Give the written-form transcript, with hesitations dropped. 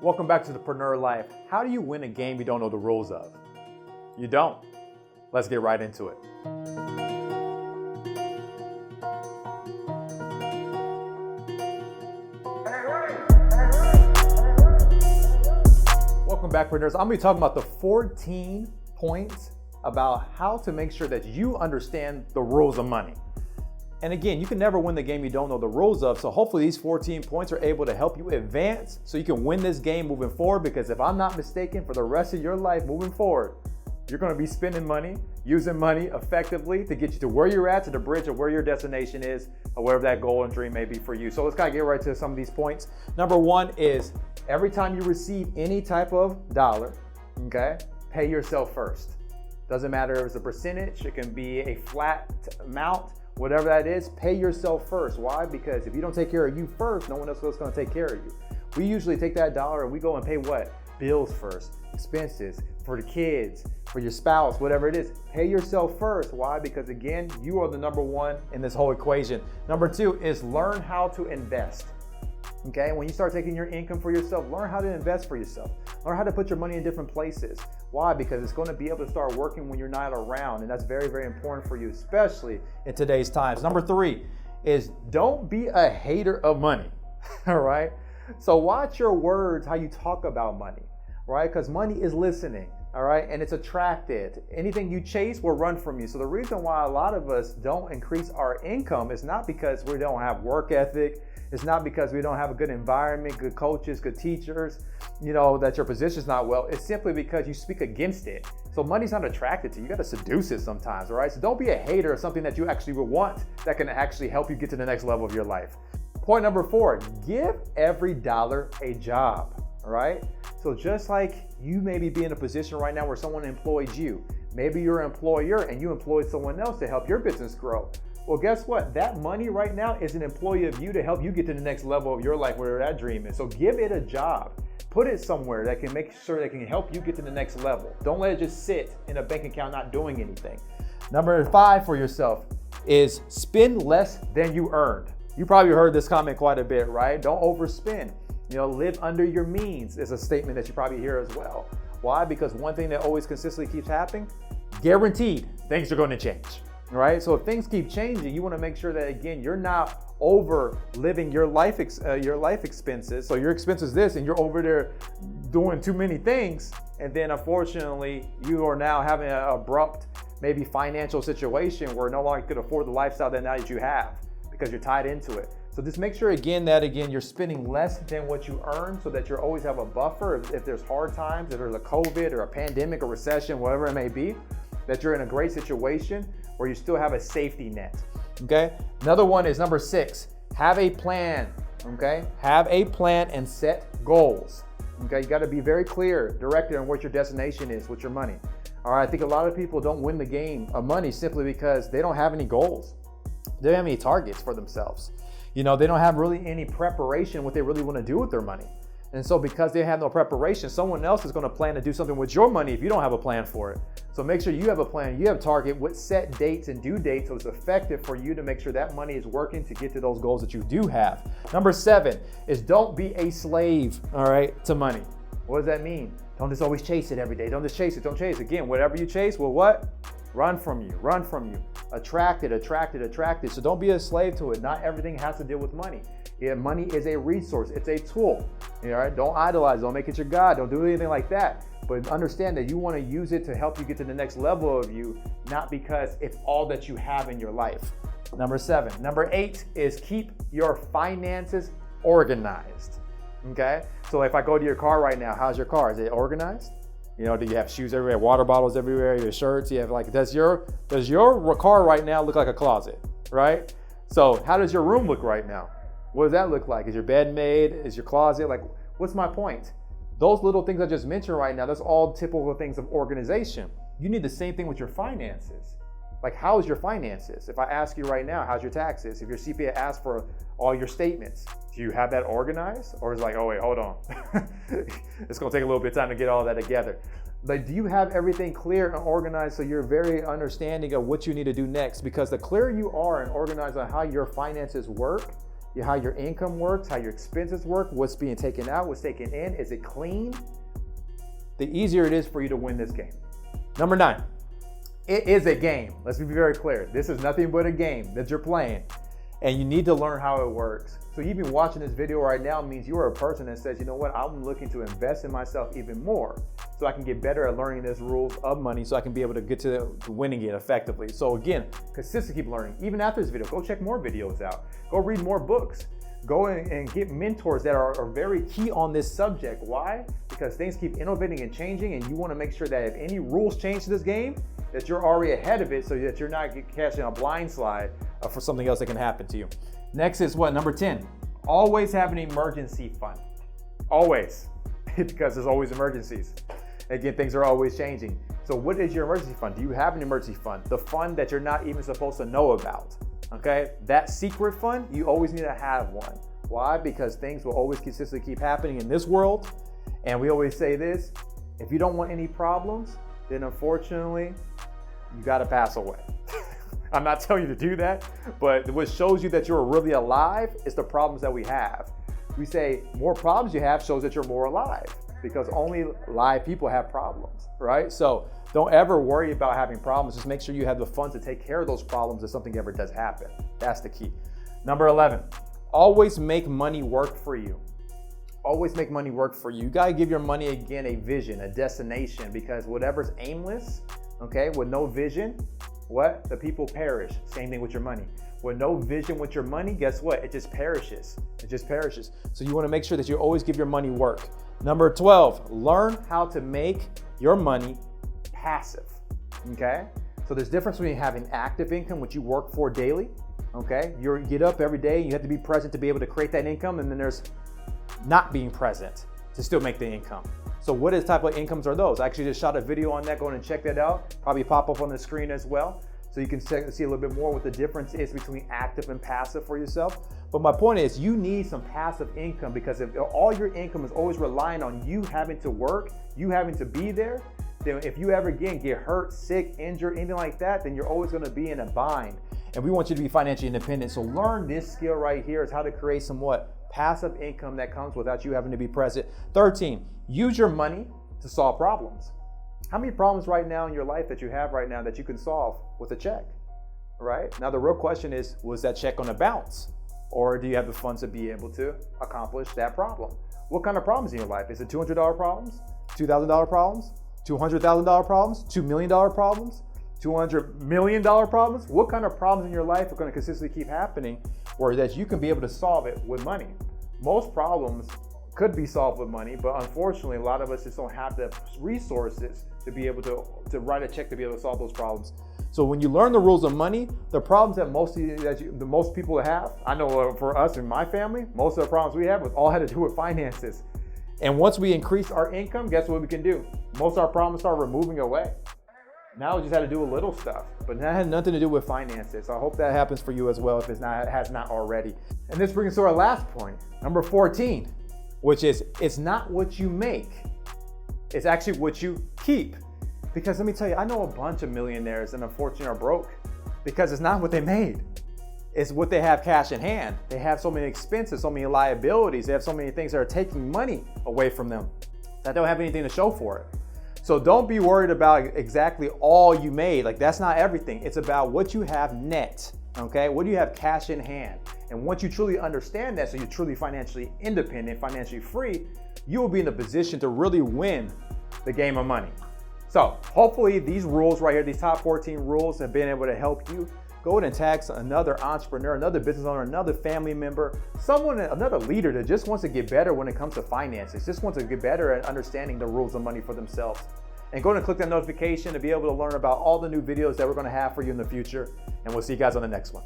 Welcome back to the Preneur Life. How do you win a game you don't know the rules of? You don't. Let's get right into it. Welcome back, Preneurs. I'm going to be talking about the 14 points about how to make sure that you understand the rules of money. And again, you can never win the game you don't know the rules of. So hopefully these 14 points are able to help you advance so you can win this game moving forward. Because if I'm not mistaken, for the rest of your life moving forward, you're going to be spending money, using money effectively to get you to where you're at, to the bridge of where your destination is, or wherever that goal and dream may be for you. So let's kind of get right to some of these points. Number one is every time you receive any type of dollar, okay, pay yourself first. Doesn't matter if it's a percentage, it can be a flat amount. Whatever that is, pay yourself first. Why? Because if you don't take care of you first, no one else is going to take care of you. We usually take that dollar and we go and pay what? Bills first, expenses, for the kids, for your spouse, whatever it is. Pay yourself first. Why? Because again, you are the number one in this whole equation. Number two is learn how to invest. Okay, when you start taking your income for yourself, learn how to invest for yourself. Learn how to put your money in different places. Why? Because it's going to be able to start working when you're not around. And that's very, very important for you, especially in today's times. Number three is don't be a hater of money. All right. So watch your words, how you talk about money, right? Because money is listening. All right. And it's attracted. Anything you chase will run from you. So the reason why a lot of us don't increase our income is not because we don't have work ethic. It's not because we don't have a good environment, good coaches, good teachers, that your position's not well. It's simply because you speak against it. So money's not attracted to you. You got to seduce it sometimes, all right? So don't be a hater of something that you actually would want that can actually help you get to the next level of your life. Point number four, give every dollar a job, all right? So just like you maybe be in a position right now where someone employed you, maybe you're an employer and you employed someone else to help your business grow. Well, guess what? That money right now is an employee of you to help you get to the next level of your life, where that dream is. So give it a job. Put it somewhere that can make sure that can help you get to the next level. Don't let it just sit in a bank account not doing anything. Number five for yourself is spend less than you earned. You probably heard this comment quite a bit, right? Don't overspend. Live under your means is a statement that you probably hear as well. Why? Because one thing that always consistently keeps happening, guaranteed, things are going to change. Right? So if things keep changing, you want to make sure that, again, you're not over living your life expenses. So your expense is this, and you're over there doing too many things. And then unfortunately, you are now having an abrupt, maybe financial situation where no longer could afford the lifestyle that you have because you're tied into it. So just make sure that you're spending less than what you earn so that you always have a buffer. If there's hard times, if there's a COVID or a pandemic or recession, whatever it may be, that you're in a great situation where you still have a safety net, okay? Another one is number six, have a plan, okay? Have a plan and set goals, okay? You gotta be very clear, directed on what your destination is with your money. All right, I think a lot of people don't win the game of money simply because they don't have any goals. They don't have any targets for themselves. They don't have really any preparation what they really wanna do with their money. And so because they have no preparation, someone else is going to plan to do something with your money if you don't have a plan for it. So make sure you have a plan, you have a target with set dates and due dates so it's effective for you to make sure that money is working to get to those goals that you do have. Number seven is don't be a slave, all right, to money. What does that mean? Don't just always chase it every day. Don't just chase it. Don't chase it. Again, whatever you chase will what? Run from you. Attract it. So don't be a slave to it. Not everything has to deal with money. Yeah, money is a resource. It's a tool. All right? Don't idolize. Don't make it your God. Don't do anything like that. But understand that you want to use it to help you get to the next level of you, not because it's all that you have in your life. Number seven. Number eight is keep your finances organized. Okay? So if I go to your car right now, how's your car? Is it organized? Do you have shoes everywhere, water bottles everywhere, your shirts? You have does your car right now look like a closet, right? So how does your room look right now? What does that look like? Is your bed made? Is your closet? What's my point? Those little things I just mentioned right now, that's all typical things of organization. You need the same thing with your finances. How is your finances? If I ask you right now, how's your taxes? If your CPA asks for all your statements, do you have that organized? Or is it oh wait, hold on. It's gonna take a little bit of time to get all that together. Do you have everything clear and organized so you're very understanding of what you need to do next? Because the clearer you are and organized on how your finances work, how your income works, how your expenses work, what's being taken out, what's taken in, is it clean? The easier it is for you to win this game. Number 9, it is a game. Let's be very clear. This is nothing but a game that you're playing, and you need to learn how it works. So even watching this video right now means you are a person that says, you know what, I'm looking to invest in myself even more so I can get better at learning these rules of money so I can be able to get to winning it effectively. So again, consistently keep learning. Even after this video, go check more videos out. Go read more books. Go and get mentors that are very key on this subject. Why? Because things keep innovating and changing, and you want to make sure that if any rules change to this game, that you're already ahead of it so that you're not catching a blind slide for something else that can happen to you. Next is what? Number 10, always have an emergency fund. Always, because there's always emergencies. Again, things are always changing. So what is your emergency fund? Do you have an emergency fund? The fund that you're not even supposed to know about, okay? That secret fund, you always need to have one. Why? Because things will always consistently keep happening in this world. And we always say this, if you don't want any problems, then unfortunately, you gotta pass away. I'm not telling you to do that, but what shows you that you're really alive is the problems that we have. We say more problems you have shows that you're more alive, because only live people have problems, right? So don't ever worry about having problems. Just make sure you have the funds to take care of those problems if something ever does happen. That's the key. Number 11, always make money work for you. Always make money work for you. You gotta give your money, again, a vision, a destination, because whatever's aimless, okay, with no vision, what? The people perish. Same thing with your money. With no vision with your money, guess what? It just perishes. It just perishes. So you want to make sure that you always give your money work. Number 12, learn how to make your money passive, okay? So there's a difference between having active income, which you work for daily, okay? You get up every day, you have to be present to be able to create that income, and then there's not being present to still make the income. So what type of incomes are those? I actually just shot a video on that. Go ahead and check that out. Probably pop up on the screen as well. So you can see a little bit more what the difference is between active and passive for yourself. But my point is, you need some passive income, because if all your income is always relying on you having to work, you having to be there, then if you ever again get hurt, sick, injured, anything like that, then you're always gonna be in a bind. And we want you to be financially independent. So learn this skill right here, is how to create some passive income that comes without you having to be present. 13, use your money to solve problems. How many problems right now in your life that you have right now that you can solve with a check, right? Now the real question is, was that check on a bounce? Or do you have the funds to be able to accomplish that problem? What kind of problems in your life? Is it $200 problems? $2,000 problems? $200,000 problems? $2 million problems? $200 million problems? What kind of problems in your life are going to consistently keep happening, or that you can be able to solve it with money? Most problems could be solved with money, but unfortunately, a lot of us just don't have the resources to be able to write a check to be able to solve those problems. So when you learn the rules of money, the problems that most people have, I know for us in my family, most of the problems we have all had to do with finances. And once we increase our income, guess what we can do? Most of our problems start removing away. Now we just had to do a little stuff, but that had nothing to do with finances. So I hope that happens for you as well, if it has not already. And this brings us to our last point, number 14, which is, it's not what you make, it's actually what you keep. Because let me tell you, I know a bunch of millionaires and unfortunately are broke because it's not what they made. It's what they have cash in hand. They have so many expenses, so many liabilities. They have so many things that are taking money away from them that don't have anything to show for it. So don't be worried about exactly all you made. Like, that's not everything. It's about what you have net, okay? What do you have cash in hand? And once you truly understand that, so you're truly financially independent, financially free, you will be in a position to really win the game of money. So hopefully these rules right here, these top 14 rules, have been able to help you. Go ahead and tag another entrepreneur, another business owner, another family member, another leader that just wants to get better when it comes to finances, just wants to get better at understanding the rules of money for themselves. And go ahead and click that notification to be able to learn about all the new videos that we're going to have for you in the future. And we'll see you guys on the next one.